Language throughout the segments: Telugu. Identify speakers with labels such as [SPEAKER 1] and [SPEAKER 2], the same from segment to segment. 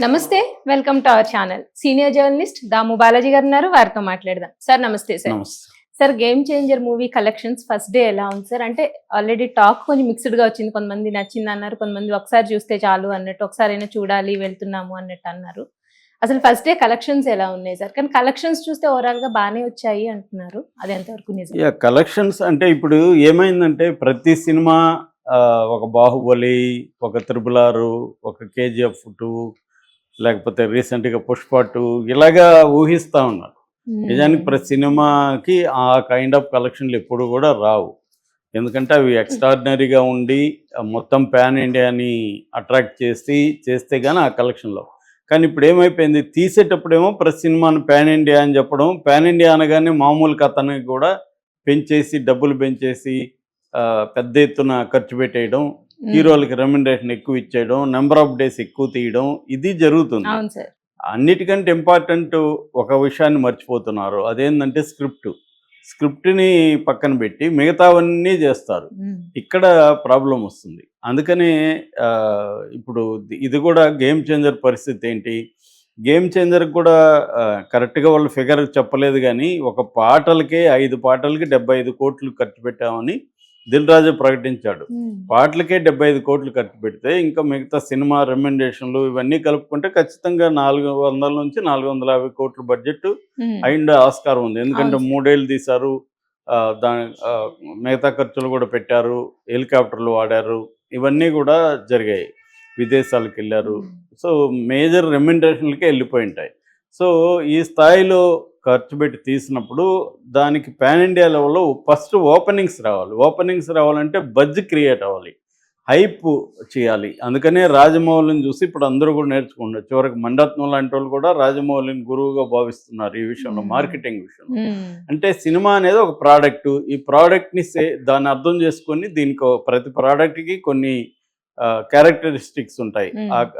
[SPEAKER 1] నమస్తే. Welcome to our channel. Senior journalist Damu Balaji గారు ఉన్నారు. వారితో మాట్లాడదాం. సార్ నమస్తే సార్.
[SPEAKER 2] నమస్తే.
[SPEAKER 1] Sir game changer movie collections first day ఎలా ఉంది సార్? అంటే ఆల్రెడీ టాక్ కొంచెం మిక్స్డ్‌గా వచ్చింది. కొంతమంది నచ్చిందన్నారు. కొంతమంది ఒకసారి చూస్తే చాలు అన్నట్టు, ఒకసారైనా చూడాలి వెళ్తున్నాము అన్నట్టు అన్నారు. అసలు ఫస్ట్ డే కలెక్షన్స్ ఎలా ఉన్నాయి సార్? కానీ కలెక్షన్స్ చూస్తే ఓవరాల్‌గా బానే వచ్చాయి అంటున్నారు. అది ఎంతవరకు నిజం?
[SPEAKER 2] కలెక్షన్స్ అంటే ఇప్పుడు ఏమైందంటే ప్రతి సినిమా ఒక 'బాహుబలి', ఒక 'త్రిబుల్ ఆర్', ఒక 'కేజీఎఫ్ 2' లేకపోతే రీసెంట్‌గా 'పుష్ప 2' ఇలాగా ఊహిస్తా ఉన్నారు. నిజానికి ప్రతి సినిమాకి ఆ కైండ్ ఆఫ్ కలెక్షన్లు ఎప్పుడు కూడా రావు. ఎందుకంటే అవి ఎక్స్ట్రాడినరీగా ఉండి మొత్తం పాన్ ఇండియాని అట్రాక్ట్ చేస్తే కానీ ఆ కలెక్షన్లో. కానీ ఇప్పుడు ఏమైపోయింది, తీసేటప్పుడేమో ప్రతి సినిమాను పాన్ ఇండియా అని చెప్పడం, పాన్ ఇండియా అనగానే మామూలు కథని కూడా పెంచేసి డబ్బులు పెంచేసి పెద్ద ఎత్తున ఖర్చు పెట్టేయడం, హీరోలకి రెమ్యునరేషన్ ఎక్కువ ఇచ్చేయడం, నెంబర్ ఆఫ్ డేస్ ఎక్కువ తీయడం, ఇది జరుగుతుంది.
[SPEAKER 1] అవును సార్.
[SPEAKER 2] అన్నిటికంటే ఇంపార్టెంట్ ఒక విషయాన్ని మర్చిపోతున్నారు. అదేంటంటే స్క్రిప్ట్ని పక్కన పెట్టి మిగతావన్నీ చేస్తారు. ఇక్కడ ప్రాబ్లం వస్తుంది. అందుకని ఇప్పుడు ఇది కూడా గేమ్ చేంజర్ పరిస్థితి ఏంటి, గేమ్ చేంజర్కి కూడా కరెక్ట్గా వాళ్ళు ఫిగర్ చెప్పలేదు, కానీ ఒక పాటలకే 5 పాటలకి 75 కోట్లు ఖర్చు పెట్టామని దిల్ రాజు ప్రకటించాడు. పాటలకే 75 కోట్లు ఖర్చు పెడితే ఇంకా మిగతా సినిమా రెమ్యునరేషన్లు ఇవన్నీ కలుపుకుంటే ఖచ్చితంగా 400 నుంచి 450 కోట్ల బడ్జెట్ అయిండే ఆస్కారం ఉంది. ఎందుకంటే 3 ఏళ్ళు తీశారు, దాని మిగతా ఖర్చులు కూడా పెట్టారు, హెలికాప్టర్లు వాడారు, ఇవన్నీ కూడా జరిగాయి, విదేశాలకు వెళ్ళారు. సో మేజర్ రెమ్యునరేషన్లకే వెళ్ళిపోయి ఉంటాయి. సో ఈ స్థాయిలో ఖర్చు పెట్టి తీసినప్పుడు దానికి పాన్ ఇండియా లెవెల్లో ఫస్ట్ ఓపెనింగ్స్ రావాలంటే బజ్ క్రియేట్ అవ్వాలి, హైప్ చేయాలి. అందుకనే రాజమౌళిని చూసి ఇప్పుడు అందరూ కూడా నేర్చుకుంటారు. చివరికి మణిరత్నం లాంటి వాళ్ళు కూడా రాజమౌళిని గురువుగా భావిస్తున్నారు ఈ విషయంలో, మార్కెటింగ్ విషయంలో. అంటే సినిమా అనేది ఒక ప్రోడక్ట్, ఈ ప్రోడక్ట్ని దాన్ని అర్థం చేసుకొని దీనికి ప్రతి ప్రోడక్ట్కి కొన్ని క్యారెక్టరిస్టిక్స్ ఉంటాయి,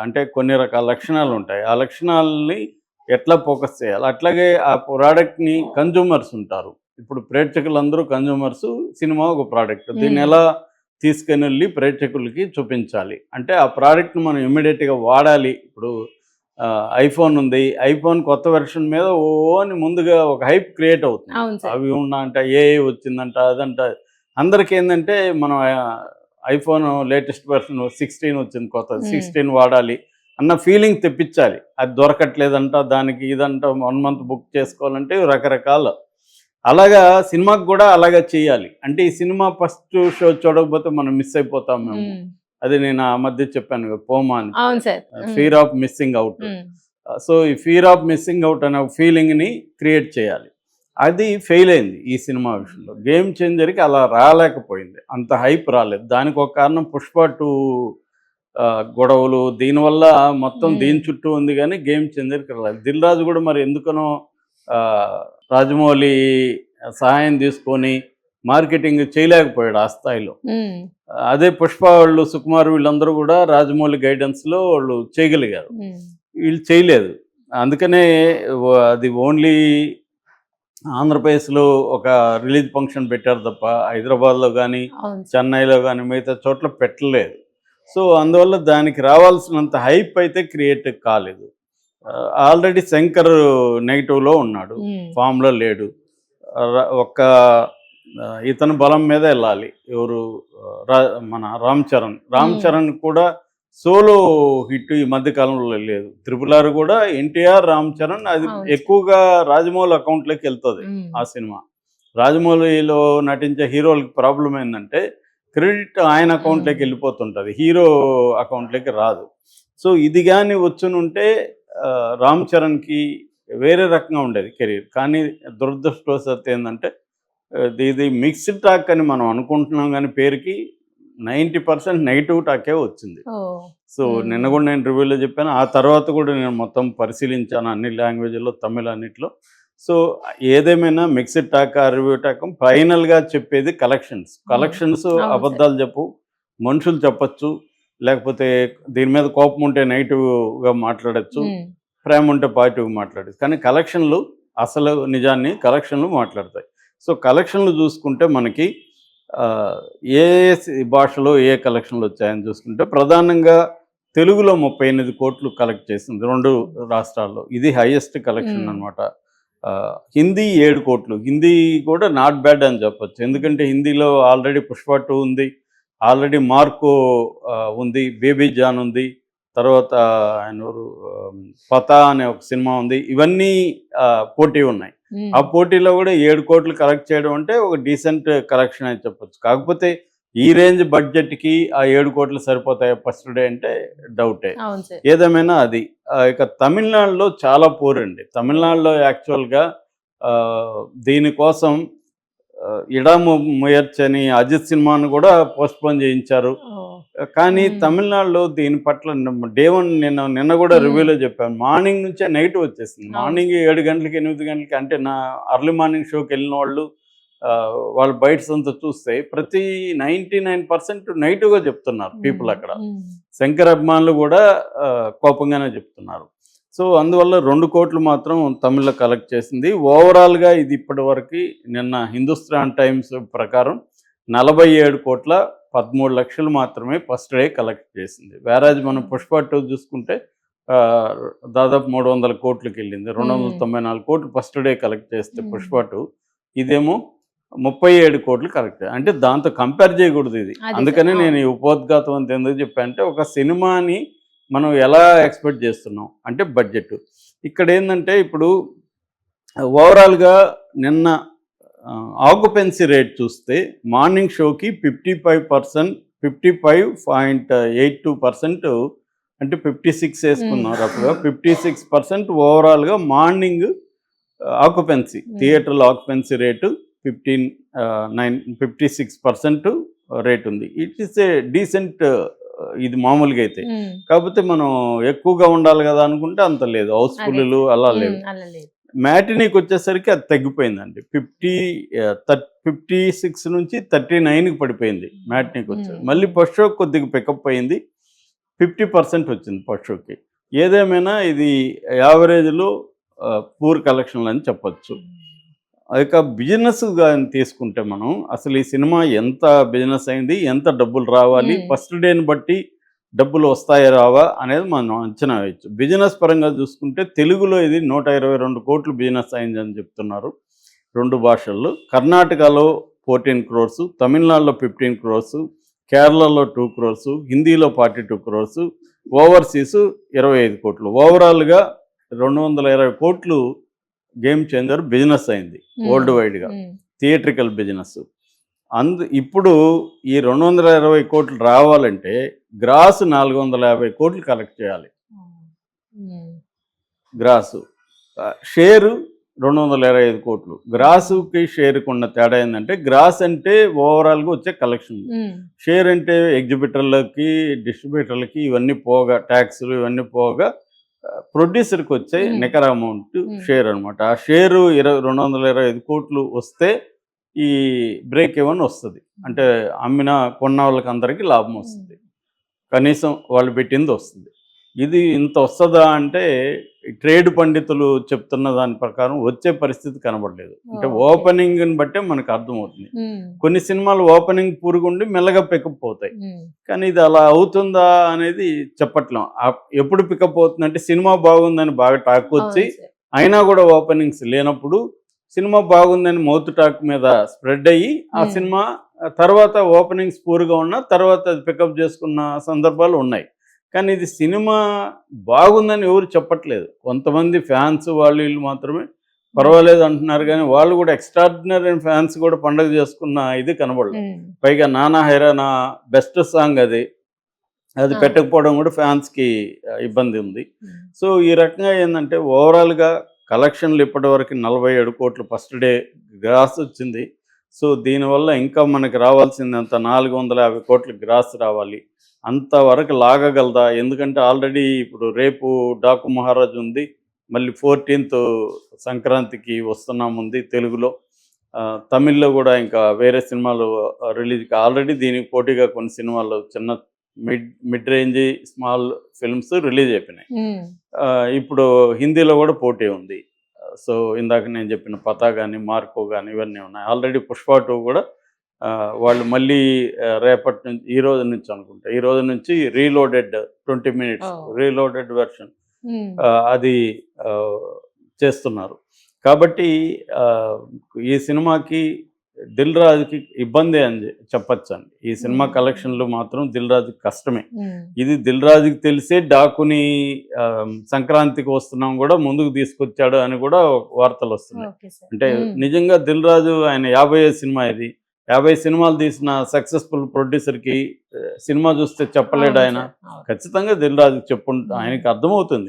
[SPEAKER 2] అంటే కొన్ని రకాల లక్షణాలు ఉంటాయి. ఆ లక్షణాలని ఎట్లా ఫోకస్ చేయాలి, అట్లాగే ఆ ప్రోడక్ట్ని కన్జ్యూమర్స్ ఉంటారు. ఇప్పుడు ప్రేక్షకులందరూ కన్జ్యూమర్స్, సినిమా ఒక ప్రోడక్ట్, దీన్ని ఎలా తీసుకుని వెళ్ళి ప్రేక్షకులకి చూపించాలి అంటే ఆ ప్రోడక్ట్ని మనం ఇమ్మీడియట్గా వాడాలి. ఇప్పుడు ఐఫోన్ ఉంది, ఐఫోన్ కొత్త వెర్షన్ మీద అని ముందుగా ఒక హైప్ క్రియేట్ అవుతుంది. అవి అంట ఏఐ వచ్చిందంట, అదంట. అందరికీ ఏంటంటే మనం ఐఫోన్ లేటెస్ట్ వెర్షన్ 16 వచ్చింది, కొత్తది 16 వాడాలి అన్న ఫీలింగ్ తెప్పించాలి. అది దొరకట్లేదంట, దానికి ఇదంట, 1 మంత్ బుక్ చేసుకోవాలంటే రకరకాల. అలాగా సినిమాకి కూడా అలాగా చేయాలి. అంటే ఈ సినిమా ఫస్ట్ షో చూడకపోతే మనం మిస్ అయిపోతాం మేము. అది నేను ఆ మధ్య చెప్పాను, పోమా అని, fear of missing out. So ఈ ఫియర్ ఆఫ్ మిస్సింగ్ అవుట్ అనే ఫీలింగ్ని క్రియేట్ చేయాలి. అది ఫెయిల్ అయింది ఈ సినిమా విషయంలో. గేమ్ చేంజర్కి అలా రాలేకపోయింది, అంత హైప్ రాలేదు. దానికి ఒక కారణం పుష్ప 2 గొడవలు, దీనివల్ల మొత్తం దీని చుట్టూ ఉంది, కానీ గేమ్ చేంజర్కి రాలేదు. దిల్ రాజు కూడా మరి ఎందుకనో రాజమౌళి సహాయం తీసుకొని మార్కెటింగ్ చేయలేకపోయాడు ఆ స్థాయిలో. అదే పుష్ప వాళ్ళు, సుకుమార్, వీళ్ళందరూ కూడా రాజమౌళి గైడెన్స్లో వాళ్ళు చేయగలిగారు, వీళ్ళు చేయలేదు. అందుకనే అది ఓన్లీ ఆంధ్రప్రదేశ్లో ఒక రిలీజ్ ఫంక్షన్ పెట్టారు తప్ప హైదరాబాద్లో కానీ చెన్నైలో కానీ మిగతా చోట్ల పెట్టలేదు. సో అందువల్ల దానికి రావాల్సినంత హైప్ అయితే క్రియేట్ కాలేదు. ఆల్రెడీ శంకర్ నెగిటివ్లో ఉన్నాడు, ఫామ్లో లేడు. ఒక్క ఇతను బలం మీద వెళ్ళాలి, ఎవరు, మన రామ్ చరణ్ కూడా సోలో హిట్ ఈ మధ్యకాలంలో లేదు. 3RR కూడా ఎన్టీఆర్, రామ్ చరణ్, అది ఎక్కువగా రాజమౌళి అకౌంట్లోకి వెళ్తుంది ఆ సినిమా. రాజమౌళిలో నటించే హీరోలకి ప్రాబ్లం ఏంటంటే క్రెడిట్ ఆయన అకౌంట్లోకి వెళ్ళిపోతుంటుంది, హీరో అకౌంట్లోకి రాదు. సో ఇది కానీ వచ్చునుంటే రామ్ చరణ్కి వేరే రకంగా ఉండేది కెరీర్. కానీ దురదృష్టవశాత్తు ఏంటంటే ఇది మిక్స్డ్ టాక్ అని మనం అనుకుంటున్నాం, కానీ పేరుకి 90% నెగిటివ్ టాకే వచ్చింది. సో నిన్న కూడా నేను రివ్యూలో చెప్పాను, ఆ తర్వాత కూడా నేను మొత్తం పరిశీలించాను అన్ని లాంగ్వేజ్లో, తమిళ అన్నిట్లో. సో ఏదేమైనా మిక్స్డ్ టాక్, రివ్యూ టాక్, ఫైనల్గా చెప్పేది కలెక్షన్స్. అబద్ధాలు చెప్పు, మనుషులు చెప్పచ్చు, లేకపోతే దీని మీద కోపం ఉంటే నెగిటివ్గా మాట్లాడచ్చు, ప్రేమ ఉంటే పాజిటివ్గా మాట్లాడచ్చు. కానీ కలెక్షన్లు అసలు నిజాన్ని కలెక్షన్లు మాట్లాడతాయి. సో కలెక్షన్లు చూసుకుంటే మనకి ఏ భాషలో ఏ కలెక్షన్లు వచ్చాయని చూసుకుంటే ప్రధానంగా తెలుగులో 38 కోట్లు కలెక్ట్ చేసింది 2 రాష్ట్రాల్లో. ఇది హైయెస్ట్ కలెక్షన్ అనమాట. హిందీ 7 కోట్లు. హిందీ కూడా నాట్ బ్యాడ్ అని చెప్పొచ్చు. ఎందుకంటే హిందీలో ఆల్రెడీ పుష్ప 2 ఉంది, ఆల్రెడీ మార్కో ఉంది, బేబీ జాన్ ఉంది, తర్వాత ఆయన పతా అనే ఒక సినిమా ఉంది. ఇవన్నీ పోటీ ఉన్నాయి. ఆ పోటీలో కూడా 7 కోట్లు కలెక్ట్ చేయడం అంటే ఒక డీసెంట్ కలెక్షన్ అని చెప్పొచ్చు. కాకపోతే ఈ రేంజ్ బడ్జెట్కి ఆ 7 కోట్లు సరిపోతాయి ఫస్ట్ డే అంటే డౌటే. ఏదేమైనా అది ఇక తమిళనాడులో చాలా పూర్ అండి. తమిళనాడులో యాక్చువల్గా దీనికోసం ఇడాము ముయర్చని అజిత్ సినిమాను కూడా పోస్ట్పోన్ చేయించారు. కానీ తమిళనాడులో దీని పట్ల డే 1 నిన్న కూడా రివ్యూలో చెప్పాను, మార్నింగ్ నుంచే నెగిటివ్ వచ్చేసింది. మార్నింగ్ 7 గంటలకి 8 గంటలకి అంటే నా అర్లీ మార్నింగ్ షోకి వెళ్ళిన వాళ్ళు బయట అంతా చూస్తే ప్రతి 99% నెగిటివ్గా చెప్తున్నారు పీపుల్. అక్కడ శంకర్ అభిమానులు కూడా కోపంగానే చెప్తున్నారు. సో అందువల్ల 2 కోట్లు మాత్రం తమిళ్లో కలెక్ట్ చేసింది. ఓవరాల్గా ఇది ఇప్పటి వరకు నిన్న హిందుస్థాన్ టైమ్స్ ప్రకారం 47 కోట్ల 13 లక్షలు మాత్రమే ఫస్ట్ డే కలెక్ట్ చేసింది. వేరాజ్ మనం పుష్ప 2 చూసుకుంటే దాదాపు 300 కోట్లకి వెళ్ళింది. 294 కోట్లు ఫస్ట్ డే కలెక్ట్ చేస్తే పుష్ప 2, ఇదేమో 37 కోట్లు కలెక్ట్. అంటే దాంతో కంపేర్ చేయకూడదు ఇది. అందుకనే నేను ఈ ఉపోద్ఘాతం అంత ఎందుకు చెప్పాను అంటే, ఒక సినిమాని మనం ఎలా ఎక్స్పెక్ట్ చేస్తున్నాం అంటే బడ్జెట్. ఇక్కడ ఏంటంటే ఇప్పుడు ఓవరాల్గా నిన్న ఆక్యుపెన్సీ రేట్ చూస్తే మార్నింగ్ షోకి 55.82% అంటే 56 వేసుకున్నారు. అప్పుడు 56% ఓవరాల్గా మార్నింగ్ ఆక్యుపెన్సీ, థియేటర్లో ఆక్యుపెన్సీ రేటు 56% రేట్ ఉంది. ఇట్ ఈస్ ఏ డీసెంట్, ఇది మామూలుగా అయితే. కాకపోతే మనం ఎక్కువగా ఉండాలి కదా అనుకుంటే అంత లేదు, హౌస్ఫుల్లు అలా లేవు. మ్యాటినీకి వచ్చేసరికి అది తగ్గిపోయిందండి. 56 నుంచి 39కి పడిపోయింది మ్యాటినీకి వచ్చేది. మళ్ళీ ఫస్ట్ షోకి కొద్దిగా పికప్ అయింది, 50% వచ్చింది ఫస్ట్ షోకి. ఏదేమైనా ఇది యావరేజ్లో పూర్ కలెక్షన్లు అని చెప్పచ్చు. ఇక బిజినెస్ కానీ తీసుకుంటే మనం అసలు ఈ సినిమా ఎంత బిజినెస్ అయింది, ఎంత డబ్బులు రావాలి, ఫస్ట్ డేని బట్టి డబ్బులు వస్తాయా రావా అనేది మనం అంచనా వేయచ్చు. బిజినెస్ పరంగా చూసుకుంటే తెలుగులో ఇది 122 కోట్లు బిజినెస్ అయిందని చెప్తున్నారు 2 భాషల్లో. కర్ణాటకలో 14 crores, తమిళనాడులో 15 crores, కేరళలో 2 crores, హిందీలో 42 crores, ఓవర్సీస్ 25 కోట్లు. ఓవరాల్గా 220 కోట్లు గేమ్ చేంజర్ బిజినెస్ అయింది వరల్డ్ వైడ్గా, థియేట్రికల్ బిజినెస్. ఇప్పుడు ఈ 220 కోట్లు రావాలంటే గ్రాస్ 450 కోట్లు కలెక్ట్ చేయాలి. గ్రాసు షేరు 225 కోట్లు. గ్రాసుకి షేర్కి ఉన్న తేడా ఏంటంటే, గ్రాస్ అంటే ఓవరాల్గా వచ్చే కలెక్షన్, షేర్ అంటే ఎగ్జిబిటర్లకి డిస్ట్రిబ్యూటర్లకి ఇవన్నీ పోగా, ట్యాక్స్లు ఇవన్నీ పోగా ప్రొడ్యూసర్కి వచ్చే నికర అమౌంట్ షేర్ అనమాట. ఆ షేరు 225 కోట్లు వస్తే ఈ బ్రేక్ ఈవెన్ వస్తుంది. అంటే కొన్న వాళ్ళకి అందరికీ లాభం వస్తుంది, కనీసం వాళ్ళు పెట్టింది వస్తుంది. ఇది ఇంత వస్తుందా అంటే ట్రేడ్ పండితులు చెప్తున్న దాని ప్రకారం వచ్చే పరిస్థితి కనబడలేదు. అంటే ఓపెనింగ్ని బట్టే మనకు అర్థమవుతుంది. కొన్ని సినిమాలు ఓపెనింగ్ పూరుగుండి మెల్లగా పికప్ అవుతాయి, కానీ ఇది అలా అవుతుందా అనేది చెప్పట్లేం. ఎప్పుడు పికప్ అవుతుందంటే సినిమా బాగుందని బాగా టాక్ వచ్చి అయినా కూడా ఓపెనింగ్స్ లేనప్పుడు సినిమా బాగుందని మౌత్ టాక్ మీద స్ప్రెడ్ అయ్యి ఆ సినిమా తర్వాత ఓపెనింగ్స్ పూర్గా ఉన్న తర్వాత అది పికప్ చేసుకున్న సందర్భాలు ఉన్నాయి. కానీ ఇది సినిమా బాగుందని ఎవరు చెప్పట్లేదు. కొంతమంది ఫ్యాన్స్ వీళ్ళు మాత్రమే పర్వాలేదు అంటున్నారు, కానీ వాళ్ళు కూడా ఎక్స్ట్రాడినరీ ఫ్యాన్స్ కూడా పండగ చేసుకున్న ఇది కనబడలేదు. పైగా నానా హైరానా బెస్ట్ సాంగ్ అది పెట్టకపోవడం కూడా ఫ్యాన్స్కి ఇబ్బంది ఉంది. సో ఈ రకంగా ఏంటంటే ఓవరాల్గా కలెక్షన్లు ఇప్పటివరకు 47 కోట్లు ఫస్ట్ డే గ్రాస్ వచ్చింది. సో దీనివల్ల ఇంకా మనకి రావాల్సిందంత 450 కోట్ల గ్రాస్ రావాలి. అంతవరకు లాగగలదా? ఎందుకంటే ఆల్రెడీ ఇప్పుడు రేపు డాకు మహారాజ్ ఉంది, మళ్ళీ 14th సంక్రాంతికి వస్తున్నాముంది తెలుగులో. తమిళ్లో కూడా ఇంకా వేరే సినిమాలు రిలీజ్కి ఆల్రెడీ దీనికి పోటీగా కొన్ని సినిమాలు చిన్న mid range small films release అయిపోయినాయి. ఇప్పుడు హిందీలో కూడా పోటీ ఉంది. సో ఇందాక నేను చెప్పిన పతా కానీ మార్కో కానీ ఇవన్నీ ఉన్నాయి. ఆల్రెడీ పుష్ప 2 కూడా వాళ్ళు మళ్ళీ రేపటి నుంచి ఈ రోజు నుంచి అనుకుంటా ఈ రోజు నుంచి రీలోడెడ్ 20 minutes రీలోడెడ్ వెర్షన్ అది ఆ, చేస్తున్నారు. కాబట్టి ఈ సినిమాకి దిల్ రాజుకి ఇబ్బంది అని చెప్పచ్చండి. ఈ సినిమా కలెక్షన్లు మాత్రం దిల్ రాజుకి కష్టమే. ఇది దిల్ రాజుకి తెలిసే డాకుని సంక్రాంతికి వస్తున్నాం కూడా ముందుకు తీసుకొచ్చాడు అని కూడా వార్తలు వస్తున్నాయి. అంటే నిజంగా దిల్ రాజు ఆయన 50వ సినిమా ఇది. 50 సినిమాలు తీసిన సక్సెస్ఫుల్ ప్రొడ్యూసర్కి సినిమా చూస్తే చెప్పలేడు ఆయన. ఖచ్చితంగా దిల్ రాజుకి ఆయనకి అర్థమవుతుంది.